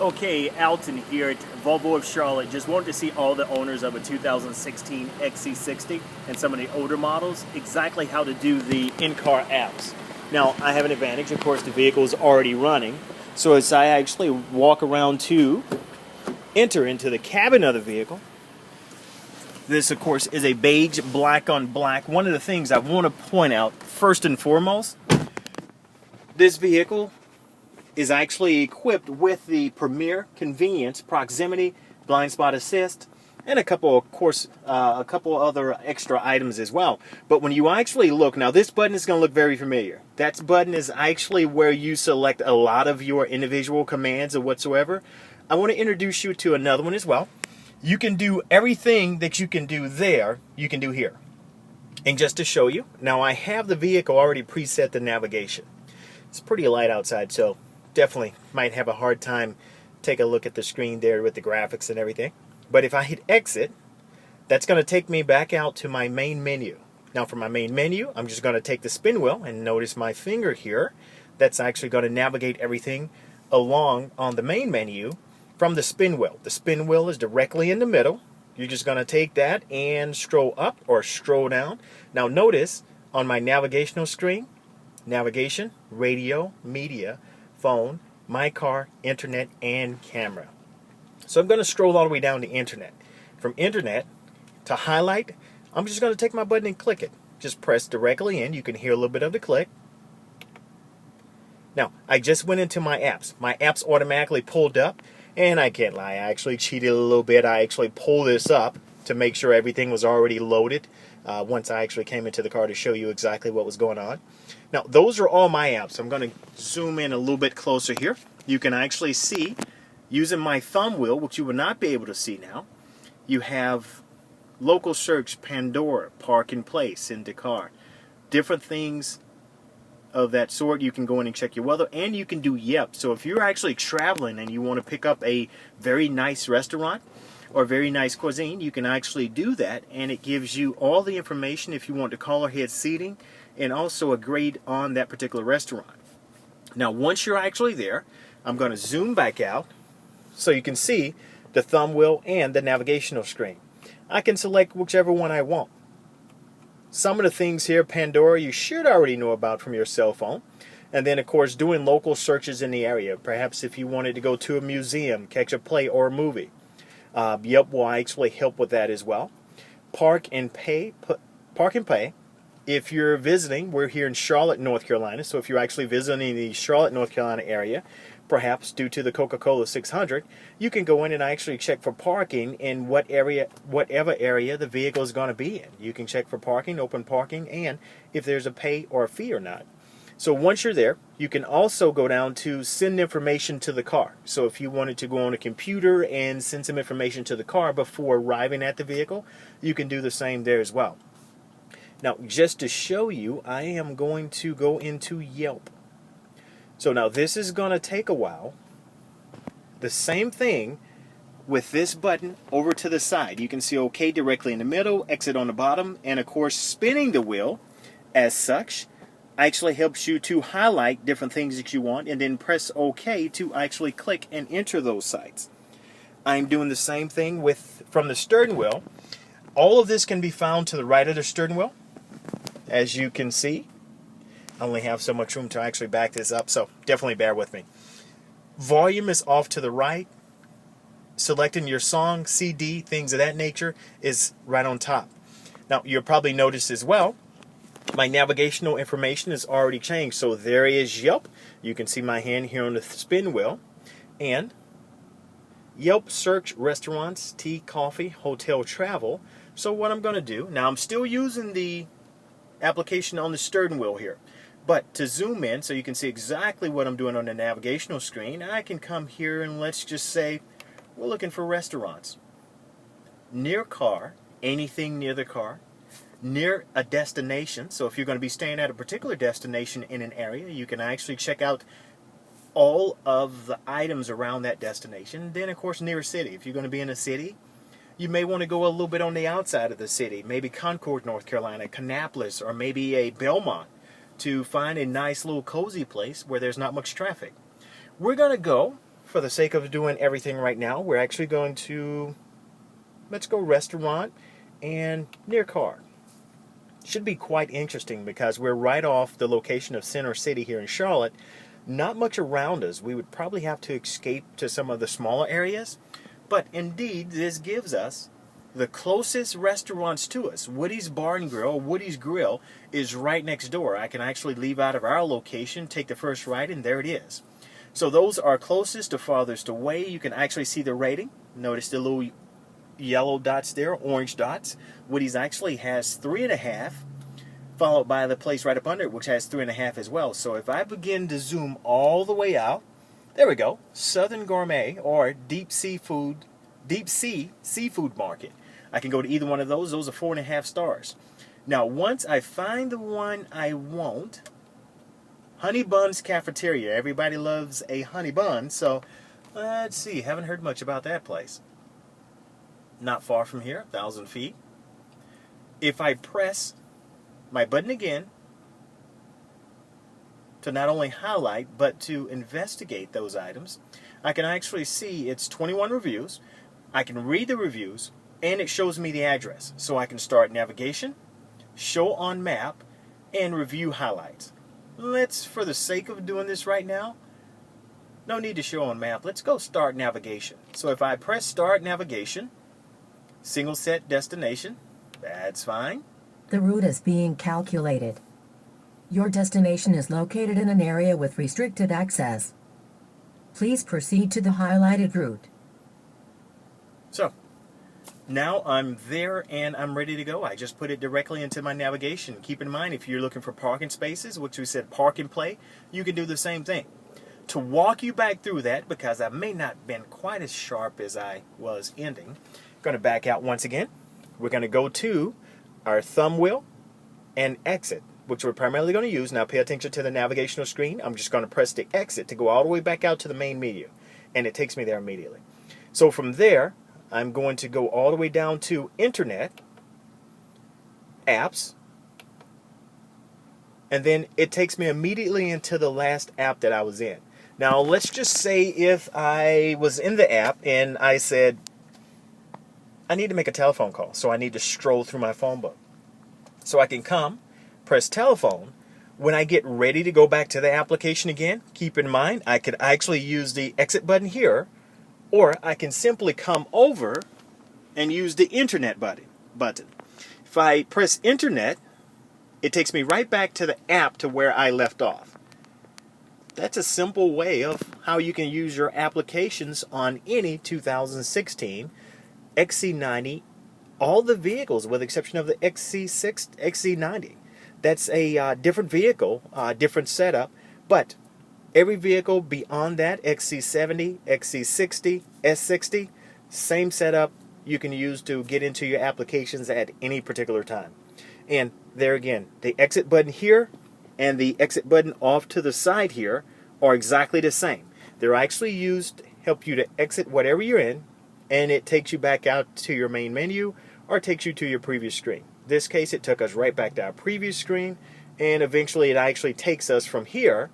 Okay, Alton here at Volvo of Charlotte. Just wanted to see all the owners of a 2016 XC60 and some of the older models, exactly how to do the in-car apps. Now, I have an advantage. Of course, the vehicle is already running. So as I actually walk around to enter into the cabin of the vehicle, this, of course, is a beige black on black. One of the things I want to point out, first and foremost, this vehicle is actually equipped with the Premier Convenience, Proximity, Blind Spot Assist, and a couple other extra items as well. But when you actually look, now this button is going to look very familiar. That button is actually where you select a lot of your individual commands or whatsoever. I want to introduce you to another one as well. You can do everything that you can do there, you can do here. And just to show you, now I have the vehicle already preset the navigation. It's pretty light outside, so definitely might have a hard time take a look at the screen there with the graphics and everything. But if I hit exit, that's going to take me back out to my main menu. Now for my main menu, I'm just going to take the spin wheel and notice my finger here. That's actually going to navigate everything along on the main menu from the spin wheel. The spin wheel is directly in the middle. You're just going to take that and scroll up or scroll down. Now notice on my navigational screen, navigation, radio, media, phone, my car, internet, and camera. So I'm going to scroll all the way down to internet. From internet to highlight, I'm just going to take my button and click it. Just press directly in. You can hear a little bit of the click. Now, I just went into my apps. My apps automatically pulled up, and I can't lie, I actually cheated a little bit. I actually pulled this up to make sure everything was already loaded once I actually came into the car to show you exactly what was going on. Now, those are all my apps. I'm going to zoom in a little bit closer here. You can actually see, using my thumb wheel, which you will not be able to see now, you have local search, Pandora, park and place, into car. Different things of that sort. You can go in and check your weather, and you can do Yelp. So if you're actually traveling and you want to pick up a very nice restaurant or very nice cuisine, you can actually do that, and it gives you all the information if you want to call ahead seating and also a grade on that particular restaurant. Now once you're actually there, I'm going to zoom back out so you can see the thumb wheel and the navigational screen. I can select whichever one I want. Some of the things here, Pandora, you should already know about from your cell phone. And then, of course, doing local searches in the area. Perhaps if you wanted to go to a museum, catch a play or a movie. Yelp will actually help with that as well. Park and pay. If you're visiting, we're here in Charlotte, North Carolina. So if you're actually visiting the Charlotte, North Carolina area, perhaps due to the Coca-Cola 600, you can go in and actually check for parking in whatever area the vehicle is going to be in. You can check for parking, open parking, and if there's a pay or a fee or not. So once you're there, you can also go down to send information to the car. So if you wanted to go on a computer and send some information to the car before arriving at the vehicle, you can do the same there as well. Now, just to show you, I am going to go into Yelp. So now this is going to take a while. The same thing with this button over to the side. You can see OK directly in the middle, exit on the bottom, and of course spinning the wheel as such actually helps you to highlight different things that you want and then press OK to actually click and enter those sites. I'm doing the same thing from the steering wheel. All of this can be found to the right of the steering wheel. As you can see, I only have so much room to actually back this up, so definitely bear with me. Volume is off to the right. Selecting your song, CD, things of that nature is right on top. Now, you'll probably notice as well, my navigational information is already changed. So there is Yelp. You can see my hand here on the spin wheel. And Yelp search restaurants, tea, coffee, hotel, travel. So what I'm going to do, now I'm still using the application on the steering wheel here. But to zoom in so you can see exactly what I'm doing on the navigational screen, I can come here and let's just say we're looking for restaurants. Near car, anything near the car. Near a destination, so if you're going to be staying at a particular destination in an area, you can actually check out all of the items around that destination. Then, of course, near a city. If you're going to be in a city, you may want to go a little bit on the outside of the city, maybe Concord, North Carolina, Kannapolis, or maybe a Belmont, to find a nice little cozy place where there's not much traffic. We're going to go for the sake of doing everything right now, we're actually going to, let's go restaurant and near car. Should be quite interesting because we're right off the location of Center City here in Charlotte. Not much around us. We would probably have to escape to some of the smaller areas. But indeed, this gives us the closest restaurants to us. Woody's Bar and Grill, Woody's Grill, is right next door. I can actually leave out of our location, take the first right, and there it is. So those are closest to farthest away. You can actually see the rating. Notice the little yellow dots there, orange dots. Woody's actually has 3.5, followed by the place right up under it, which has 3.5 as well. So if I begin to zoom all the way out, there we go, Southern Gourmet or Deep Sea Seafood Market. I can go to either one of those. Those are 4.5 stars. Now, once I find the one I want, Honey Bun's Cafeteria. Everybody loves a honey bun, so let's see. Haven't heard much about that place. Not far from here, 1,000 feet. If I press my button again to not only highlight but to investigate those items, I can actually see it's 21 reviews. I can read the reviews, and it shows me the address. So I can start navigation, show on map, and review highlights. Let's, for the sake of doing this right now, no need to show on map. Let's go start navigation. So if I press start navigation, single set destination, that's fine. The route is being calculated. Your destination is located in an area with restricted access. Please proceed to the highlighted route. So, now I'm there and I'm ready to go. I just put it directly into my navigation. Keep in mind, if you're looking for parking spaces, which we said park and play, you can do the same thing. To walk you back through that, because I may not have been quite as sharp as I was ending, I'm going to back out once again. We're going to go to our thumb wheel and exit, which we're primarily going to use. Now pay attention to the navigational screen. I'm just going to press the exit to go all the way back out to the main menu, and it takes me there immediately. So from there, I'm going to go all the way down to Internet, Apps, and then it takes me immediately into the last app that I was in. Now let's just say if I was in the app and I said, I need to make a telephone call, so I need to stroll through my phone book. So I can come, press telephone. When I get ready to go back to the application again, keep in mind I could actually use the exit button here, or I can simply come over and use the Internet button. If I press Internet, it takes me right back to the app to where I left off. That's a simple way of how you can use your applications on any 2016 XC90, all the vehicles with the exception of the XC90. That's a different vehicle, different setup, but every vehicle beyond that, XC70, XC60, S60, same setup you can use to get into your applications at any particular time. And there again, the exit button here and the exit button off to the side here are exactly the same. They're actually used to help you to exit whatever you're in, and it takes you back out to your main menu or takes you to your previous screen. In this case, it took us right back to our previous screen, and eventually it actually takes us from here.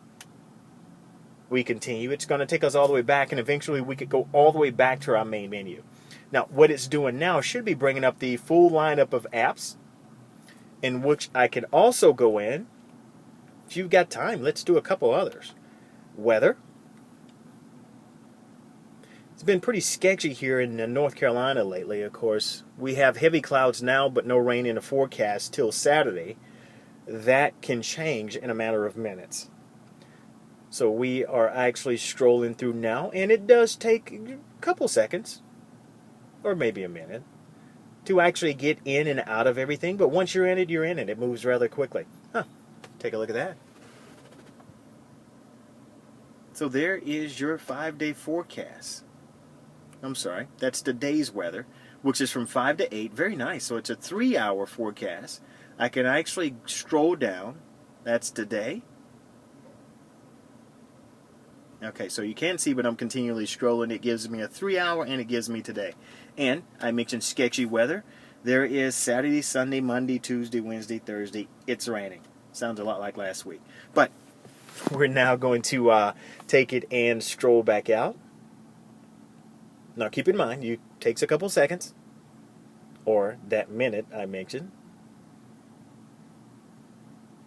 We continue. It's going to take us all the way back, and eventually we could go all the way back to our main menu. Now, what it's doing now should be bringing up the full lineup of apps, in which I can also go in. If you've got time, let's do a couple others. Weather. It's been pretty sketchy here in North Carolina lately, of course. We have heavy clouds now, but no rain in the forecast till Saturday. That can change in a matter of minutes. So we are actually strolling through now, and it does take a couple seconds, or maybe a minute, to actually get in and out of everything. But once you're in it, you're in it. It moves rather quickly. Take a look at that. So there is your 5-day forecast. I'm sorry, that's the day's weather, which is from 5 to 8. Very nice. So it's a 3-hour forecast. I can actually scroll down. That's today. Okay, so you can't see, but I'm continually scrolling. It gives me a 3-hour, and it gives me today. And I mentioned sketchy weather. There is Saturday, Sunday, Monday, Tuesday, Wednesday, Thursday. It's raining. Sounds a lot like last week. But we're now going to take it and stroll back out. Now keep in mind, it takes a couple seconds, or that minute I mentioned,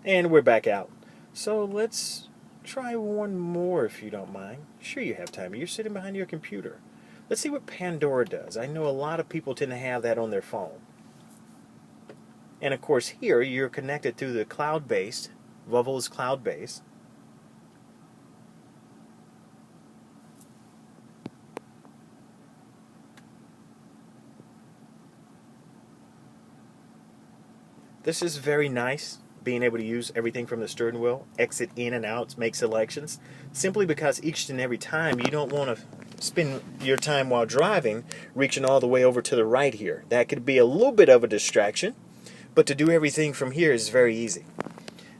and we're back out. So let's try one more if you don't mind. Sure you have time. You're sitting behind your computer. Let's see what Pandora does. I know a lot of people tend to have that on their phone. And of course here you're connected through the cloud-based, Volvo's cloud-based. This is very nice, being able to use everything from the steering wheel, exit in and out, make selections, simply because each and every time you don't want to spend your time while driving reaching all the way over to the right here. That could be a little bit of a distraction, but to do everything from here is very easy.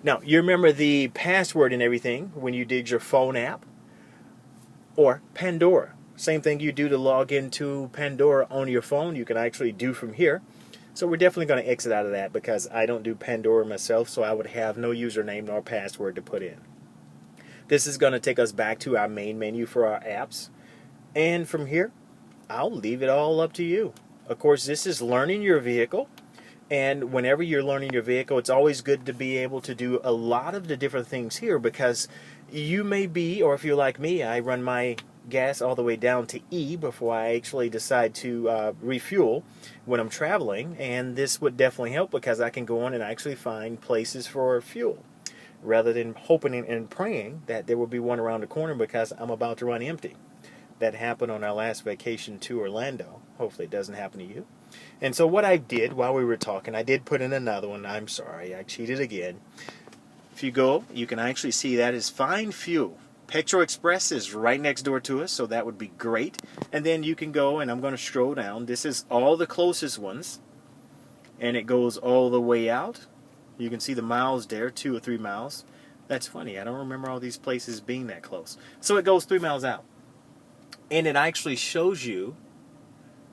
Now, you remember the password and everything when you did your phone app? Or Pandora. Same thing you do to log into Pandora on your phone, you can actually do from here. So we're definitely going to exit out of that because I don't do Pandora myself, so I would have no username nor password to put in. This is going to take us back to our main menu for our apps. And from here, I'll leave it all up to you. Of course, this is learning your vehicle. And whenever you're learning your vehicle, it's always good to be able to do a lot of the different things here because you may be, or if you're like me, I run my gas all the way down to E before I actually decide to refuel when I'm traveling, and this would definitely help because I can go on and actually find places for fuel rather than hoping and praying that there will be one around the corner because I'm about to run empty. That happened on our last vacation to Orlando. Hopefully it doesn't happen to you. And so what I did while we were talking, I did put in another one. I'm sorry, I cheated again. If you go, you can actually see that is Find Fuel. Petro Express is right next door to us, so that would be great. And then you can go, and I'm going to scroll down. This is all the closest ones, and it goes all the way out. You can see the miles there, 2 or 3 miles. That's funny. I don't remember all these places being that close. So it goes 3 miles out, and it actually shows you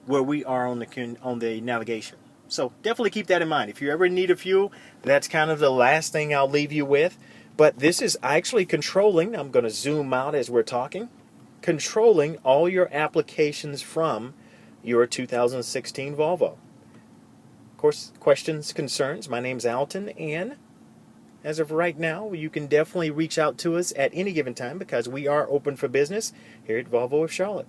where we are on the navigation. So definitely keep that in mind. If you ever need a fuel, that's kind of the last thing I'll leave you with. But this is actually controlling, I'm going to zoom out as we're talking, controlling all your applications from your 2016 Volvo. Of course, questions, concerns, my name's Alton, and as of right now, you can definitely reach out to us at any given time because we are open for business here at Volvo of Charlotte.